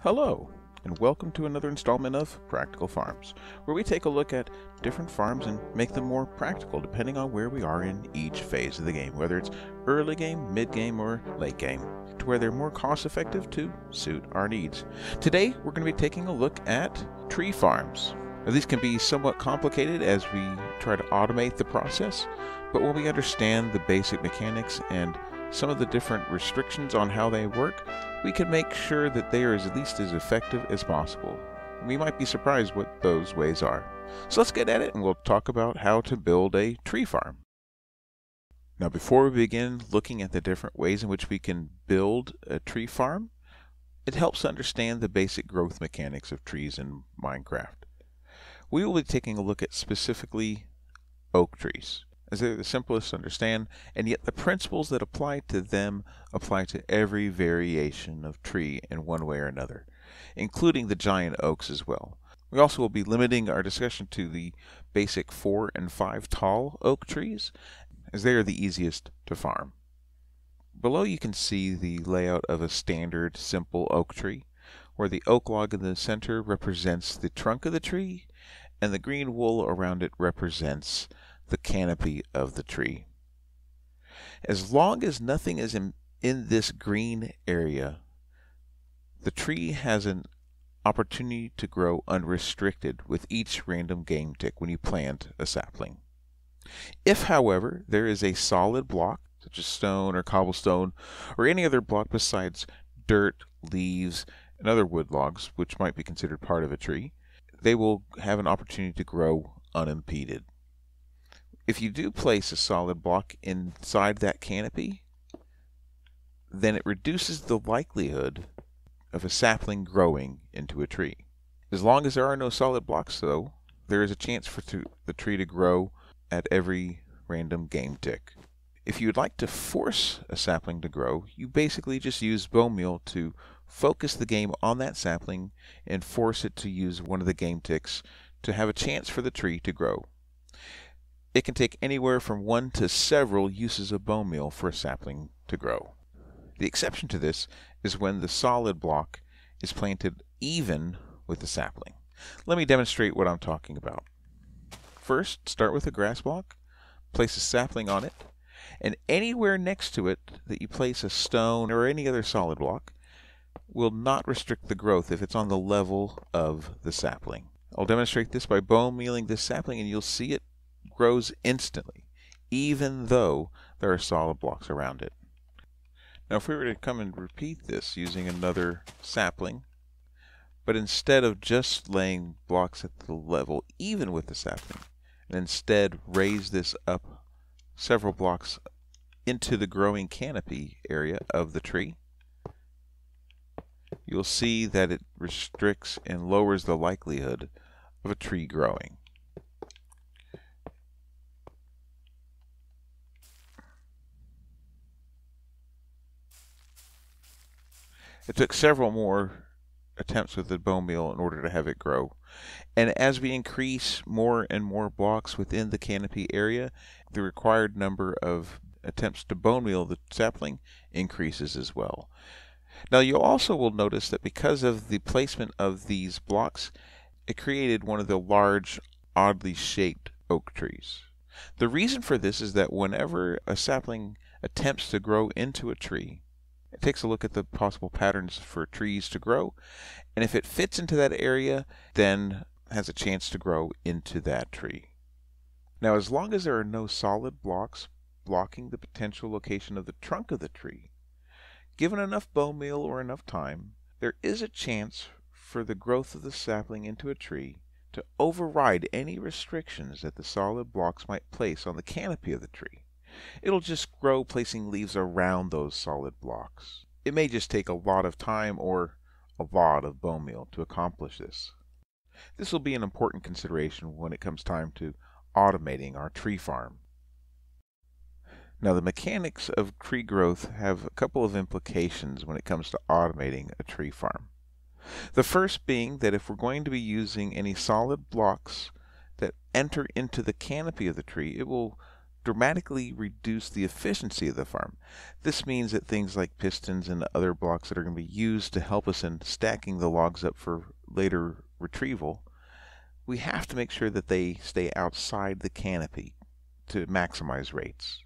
Hello, and welcome to another installment of Practical Farms, where we take a look at different farms and make them more practical depending on where we are in each phase of the game, whether it's early game, mid game, or late game, to where they're more cost effective to suit our needs. Today, we're going to be taking a look at tree farms. Now, these can be somewhat complicated as we try to automate the process, but when we understand the basic mechanics and some of the different restrictions on how they work, we can make sure that they are at least as effective as possible. We might be surprised what those ways are. So let's get at it and we'll talk about how to build a tree farm. Now before we begin looking at the different ways in which we can build a tree farm, it helps to understand the basic growth mechanics of trees in Minecraft. We will be taking a look at specifically oak trees, as they're the simplest to understand, and yet the principles that apply to them apply to every variation of tree in one way or another, including the giant oaks as well. We also will be limiting our discussion to the basic 4 and 5 tall oak trees, as they are the easiest to farm. Below you can see the layout of a standard simple oak tree, where the oak log in the center represents the trunk of the tree, and the green wool around it represents the canopy of the tree. As long as nothing is in this green area, the tree has an opportunity to grow unrestricted with each random game tick when you plant a sapling. If, however, there is a solid block, such as stone or cobblestone, or any other block besides dirt, leaves, and other wood logs, which might be considered part of a tree, they will have an opportunity to grow unimpeded. If you do place a solid block inside that canopy, then it reduces the likelihood of a sapling growing into a tree. As long as there are no solid blocks, though, there is a chance for the tree to grow at every random game tick. If you would like to force a sapling to grow, you basically just use bone meal to focus the game on that sapling and force it to use one of the game ticks to have a chance for the tree to grow. It can take anywhere from 1 to several uses of bone meal for a sapling to grow. The exception to this is when the solid block is planted even with the sapling. Let me demonstrate what I'm talking about. First, start with a grass block, place a sapling on it, and anywhere next to it that you place a stone or any other solid block will not restrict the growth if it's on the level of the sapling. I'll demonstrate this by bone mealing this sapling, and you'll see it grows instantly, even though there are solid blocks around it. Now if we were to come and repeat this using another sapling, but instead of just laying blocks at the level even with the sapling, and instead raise this up several blocks into the growing canopy area of the tree, you'll see that it restricts and lowers the likelihood of a tree growing. It took several more attempts with the bone meal in order to have it grow. And as we increase more and more blocks within the canopy area, the required number of attempts to bone meal the sapling increases as well. Now you also will notice that because of the placement of these blocks, it created one of the large, oddly shaped oak trees. The reason for this is that whenever a sapling attempts to grow into a tree, it takes a look at the possible patterns for trees to grow, and if it fits into that area, then has a chance to grow into that tree. Now, as long as there are no solid blocks blocking the potential location of the trunk of the tree, given enough bone meal or enough time, there is a chance for the growth of the sapling into a tree to override any restrictions that the solid blocks might place on the canopy of the tree. It'll just grow placing leaves around those solid blocks. It may just take a lot of time or a lot of bone meal to accomplish this. This will be an important consideration when it comes time to automating our tree farm. Now, the mechanics of tree growth have a couple of implications when it comes to automating a tree farm. The first being that if we're going to be using any solid blocks that enter into the canopy of the tree, it will dramatically reduce the efficiency of the farm. This means that things like pistons and other blocks that are going to be used to help us in stacking the logs up for later retrieval, we have to make sure that they stay outside the canopy to maximize rates.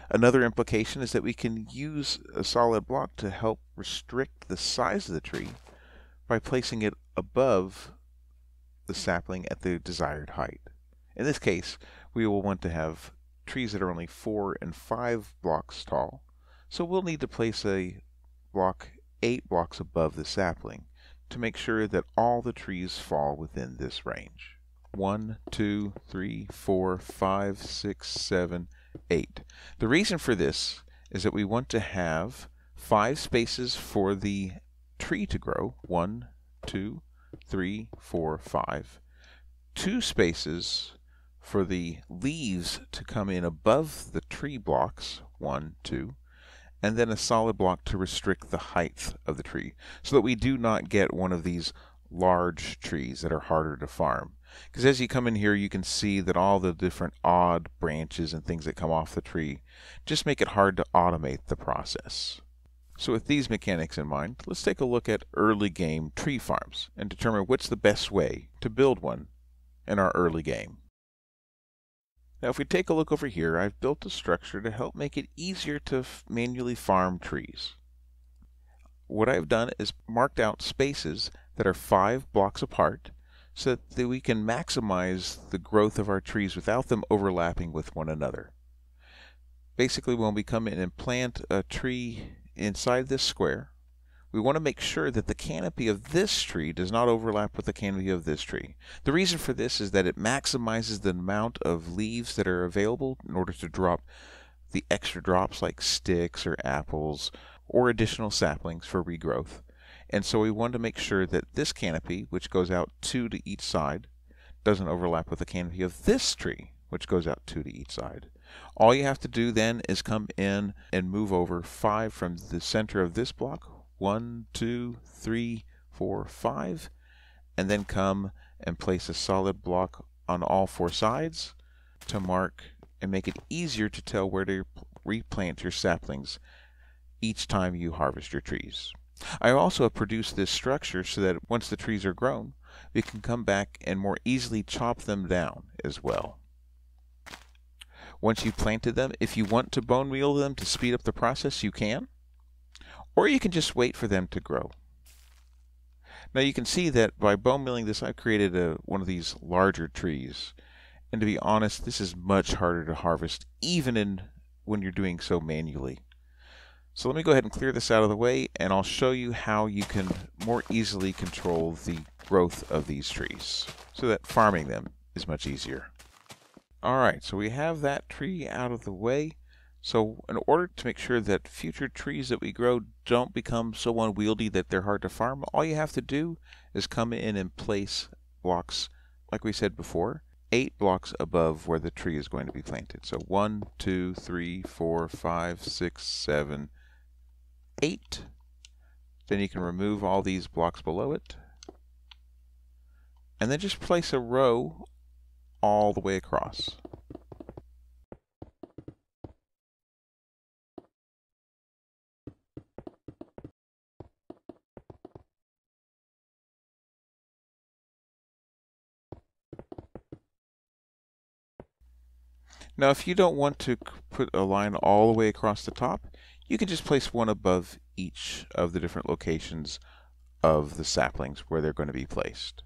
Another implication is that we can use a solid block to help restrict the size of the tree by placing it above the sapling at the desired height. In this case, we will want to have trees that are only 4 and 5 blocks tall, so we'll need to place a block 8 blocks above the sapling to make sure that all the trees fall within this range. 1, 2, 3, 4, 5, 6, 7, 8. The reason for this is that we want to have 5 spaces for the tree to grow. 1, 2, 3, 4, 5. 2 spaces for the leaves to come in above the tree blocks. 1, 2. And then a solid block to restrict the height of the tree so that we do not get one of these large trees that are harder to farm. Because as you come in here, you can see that all the different odd branches and things that come off the tree just make it hard to automate the process. So with these mechanics in mind, let's take a look at early game tree farms and determine what's the best way to build one in our early game. Now if we take a look over here, I've built a structure to help make it easier to manually farm trees. What I've done is marked out spaces that are 5 blocks apart so that we can maximize the growth of our trees without them overlapping with one another. Basically, when we come in and plant a tree inside this square, we want to make sure that the canopy of this tree does not overlap with the canopy of this tree. The reason for this is that it maximizes the amount of leaves that are available in order to drop the extra drops like sticks or apples or additional saplings for regrowth. And so we want to make sure that this canopy, which goes out 2 to each side, doesn't overlap with the canopy of this tree, which goes out 2 to each side. All you have to do then is come in and move over 5 from the center of this block. 1, 2, 3, 4, 5, and then come and place a solid block on all 4 sides to mark and make it easier to tell where to replant your saplings each time you harvest your trees. I also have produced this structure so that once the trees are grown, we can come back and more easily chop them down as well. Once you've planted them, if you want to bone meal them to speed up the process, you can. Or you can just wait for them to grow. Now you can see that by bone milling this, I've created one of these larger trees. And to be honest, this is much harder to harvest, even when you're doing so manually. So let me go ahead and clear this out of the way, and I'll show you how you can more easily control the growth of these trees, so that farming them is much easier. Alright, so we have that tree out of the way. So in order to make sure that future trees that we grow don't become so unwieldy that they're hard to farm, all you have to do is come in and place blocks, like we said before, 8 blocks above where the tree is going to be planted. So 1, 2, 3, 4, 5, 6, 7, 8. Then you can remove all these blocks below it. And then just place a row all the way across. Now if you don't want to put a line all the way across the top, you can just place one above each of the different locations of the saplings where they're going to be placed.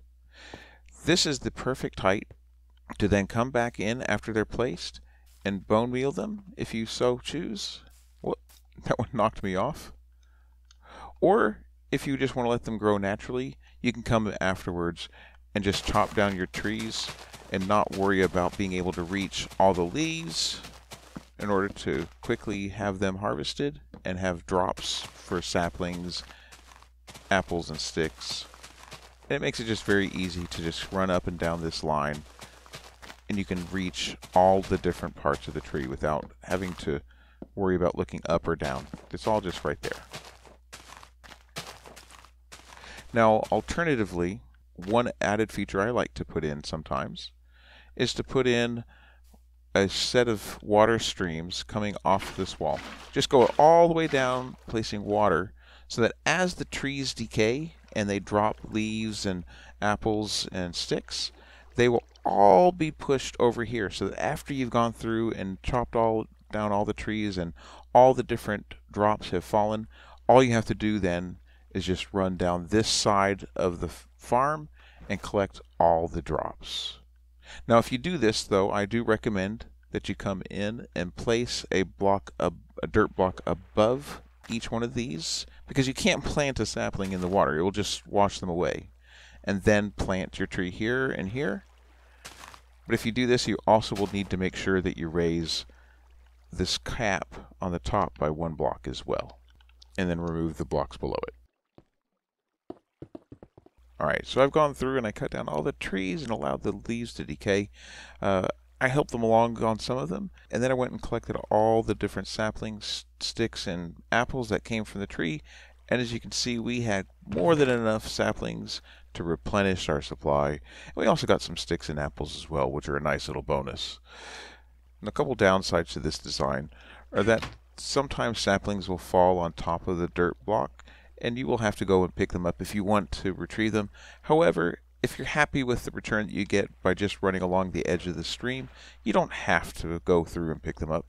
This is the perfect height to then come back in after they're placed and bone meal them if you so choose. Well, that one knocked me off. Or if you just want to let them grow naturally, you can come afterwards and just chop down your trees and not worry about being able to reach all the leaves in order to quickly have them harvested and have drops for saplings, apples, and sticks. And it makes it just very easy to just run up and down this line, and you can reach all the different parts of the tree without having to worry about looking up or down. It's all just right there. Now, alternatively, one added feature I like to put in sometimes is to put in a set of water streams coming off this wall. Just go all the way down, placing water, so that as the trees decay and they drop leaves and apples and sticks, they will all be pushed over here, so that after you've gone through and chopped down all the trees and all the different drops have fallen, all you have to do then is just run down this side of the farm and collect all the drops. Now, if you do this, though, I do recommend that you come in and place a dirt block above each one of these, because you can't plant a sapling in the water. It will just wash them away. And then plant your tree here and here. But if you do this, you also will need to make sure that you raise this cap on the top by 1 block as well, and then remove the blocks below it. Alright, so I've gone through and I cut down all the trees and allowed the leaves to decay. I helped them along on some of them, and then I went and collected all the different saplings, sticks, and apples that came from the tree. And as you can see, we had more than enough saplings to replenish our supply. And we also got some sticks and apples as well, which are a nice little bonus. And a couple downsides to this design are that sometimes saplings will fall on top of the dirt block, and you will have to go and pick them up if you want to retrieve them. However, if you're happy with the return that you get by just running along the edge of the stream, you don't have to go through and pick them up.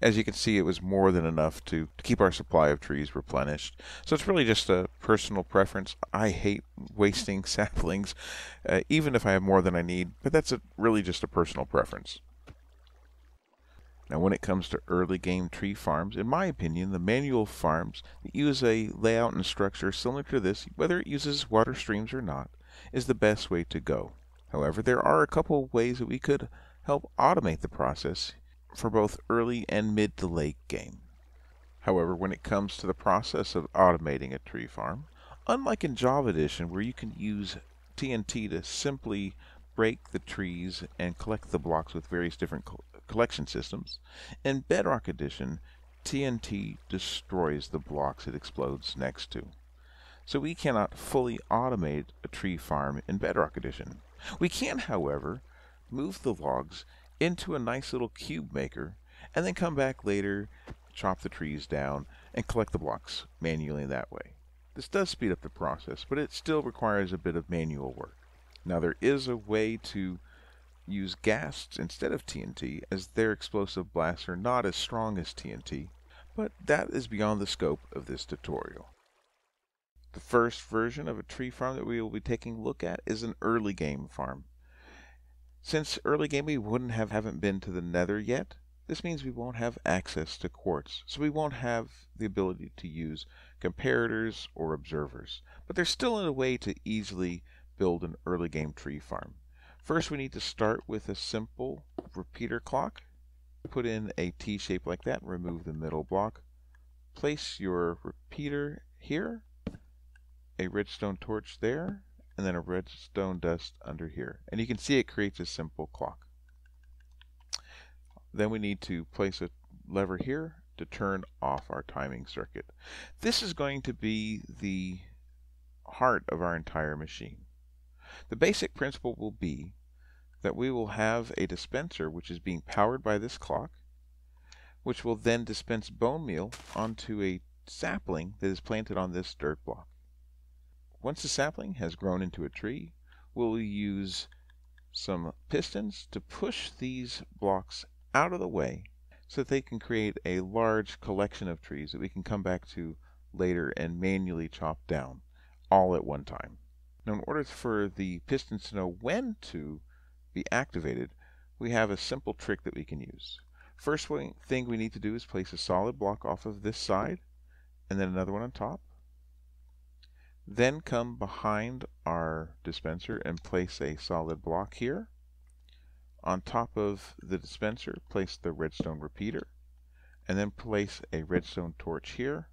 As you can see, it was more than enough to keep our supply of trees replenished. So it's really just a personal preference. I hate wasting saplings, even if I have more than I need, but that's really just a personal preference. Now, when it comes to early game tree farms, in my opinion, the manual farms that use a layout and structure similar to this, whether it uses water streams or not, is the best way to go. However, there are a couple of ways that we could help automate the process for both early and mid to late game. However, when it comes to the process of automating a tree farm, unlike in Java Edition where you can use TNT to simply break the trees and collect the blocks with various different collection systems, in Bedrock Edition, TNT destroys the blocks it explodes next to. So we cannot fully automate a tree farm in Bedrock Edition. We can, however, move the logs into a nice little cube maker and then come back later, chop the trees down, and collect the blocks manually that way. This does speed up the process, but it still requires a bit of manual work. Now, there is a way to use ghasts instead of TNT, as their explosive blasts are not as strong as TNT, but that is beyond the scope of this tutorial. The first version of a tree farm that we will be taking a look at is an early game farm. Since early game we haven't been to the Nether yet, this means we won't have access to quartz, so we won't have the ability to use comparators or observers. But there's still a way to easily build an early game tree farm. First, we need to start with a simple repeater clock. Put in a T shape like that and remove the middle block. Place your repeater here, a redstone torch there, and then a redstone dust under here. And you can see it creates a simple clock. Then we need to place a lever here to turn off our timing circuit. This is going to be the heart of our entire machine. The basic principle will be that we will have a dispenser which is being powered by this clock, which will then dispense bone meal onto a sapling that is planted on this dirt block. Once the sapling has grown into a tree, we'll use some pistons to push these blocks out of the way so that they can create a large collection of trees that we can come back to later and manually chop down all at one time. Now, in order for the pistons to know when to be activated, we have a simple trick that we can use. First thing we need to do is place a solid block off of this side and then another one on top. Then come behind our dispenser and place a solid block here. On top of the dispenser, place the redstone repeater, and then place a redstone torch here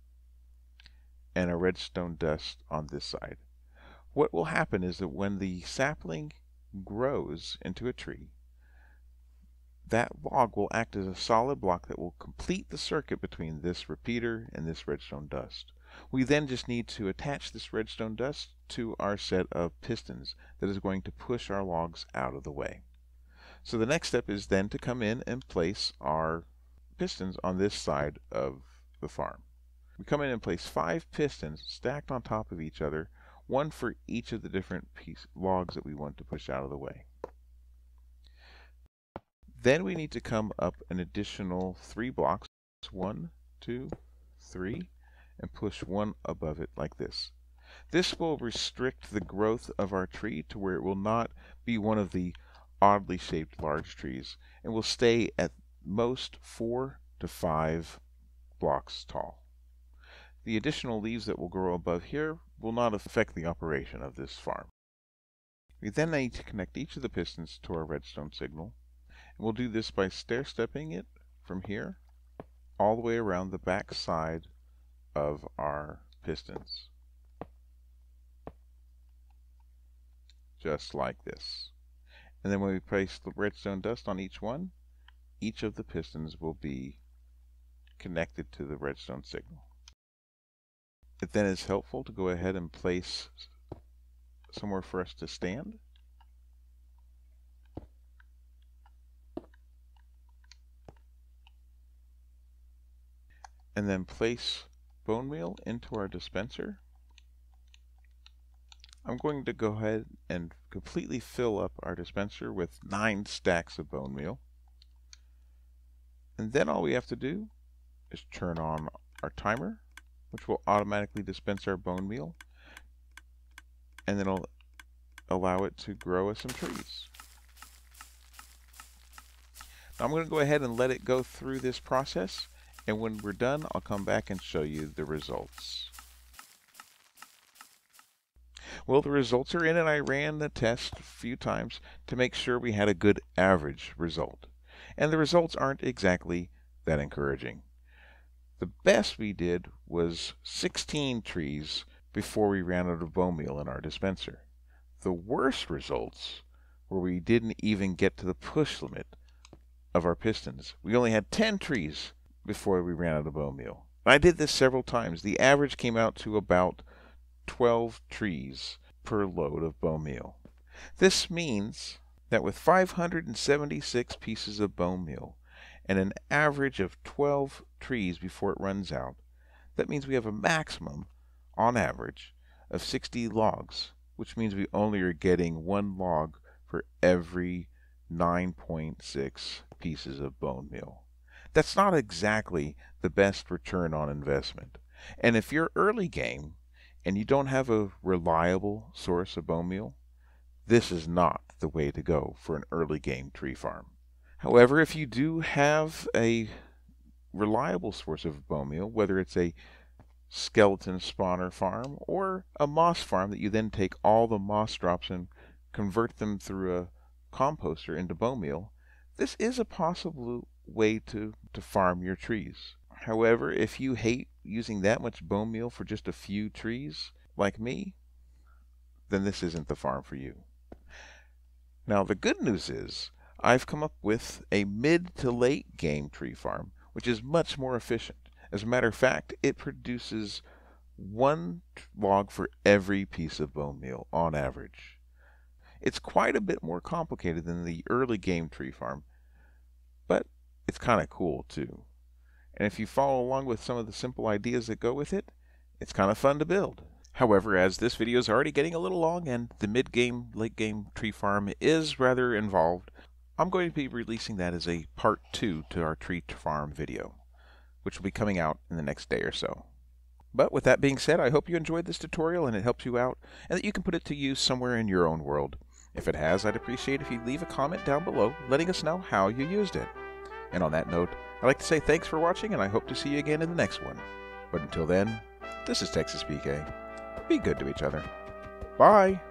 and a redstone dust on this side. What will happen is that when the sapling grows into a tree, that log will act as a solid block that will complete the circuit between this repeater and this redstone dust. We then just need to attach this redstone dust to our set of pistons that is going to push our logs out of the way. So the next step is then to come in and place our pistons on this side of the farm. We come in and place 5 pistons stacked on top of each other, one for each of the different logs that we want to push out of the way. Then we need to come up an additional 3 blocks, 1, 2, 3, and push one above it like this. This will restrict the growth of our tree to where it will not be one of the oddly shaped large trees, and will stay at most 4 to 5 blocks tall. The additional leaves that will grow above here will not affect the operation of this farm. We then need to connect each of the pistons to our redstone signal, and we'll do this by stair-stepping it from here all the way around the back side of our pistons. Just like this. And then when we place the redstone dust on each one, each of the pistons will be connected to the redstone signal. It then is helpful to go ahead and place somewhere for us to stand. And then place bone meal into our dispenser. I'm going to go ahead and completely fill up our dispenser with 9 stacks of bone meal. And then all we have to do is turn on our timer, which will automatically dispense our bone meal, and then it'll allow it to grow us some trees. Now I'm going to go ahead and let it go through this process, and when we're done, I'll come back and show you the results. Well, the results are in, and I ran the test a few times to make sure we had a good average result. And the results aren't exactly that encouraging. The best we did was 16 trees before we ran out of bone meal in our dispenser. The worst results were we didn't even get to the push limit of our pistons. We only had 10 trees before we ran out of bone meal. I did this several times. The average came out to about 12 trees per load of bone meal. This means that with 576 pieces of bone meal and an average of 12 trees before it runs out, that means we have a maximum, on average, of 60 logs, which means we only are getting 1 log for every 9.6 pieces of bone meal. That's not exactly the best return on investment. And if you're early game and you don't have a reliable source of bone meal, this is not the way to go for an early game tree farm. However, if you do have a reliable source of bone meal, whether it's a skeleton spawner farm or a moss farm that you then take all the moss drops and convert them through a composter into bone meal, this is a possible way to farm your trees. However, if you hate using that much bone meal for just a few trees, like me, then this isn't the farm for you. Now, the good news is I've come up with a mid to late game tree farm, which is much more efficient. As a matter of fact, it produces 1 log for every piece of bone meal on average. It's quite a bit more complicated than the early game tree farm, but it's kind of cool too. And if you follow along with some of the simple ideas that go with it, it's kind of fun to build. However, as this video is already getting a little long and the mid-game, late-game tree farm is rather involved, I'm going to be releasing that as a part 2 to our tree farm video, which will be coming out in the next day or so. But with that being said, I hope you enjoyed this tutorial and it helps you out, and that you can put it to use somewhere in your own world. If it has, I'd appreciate if you leave a comment down below letting us know how you used it. And on that note, I'd like to say thanks for watching, and I hope to see you again in the next one. But until then, this is Texas PK. Be good to each other. Bye!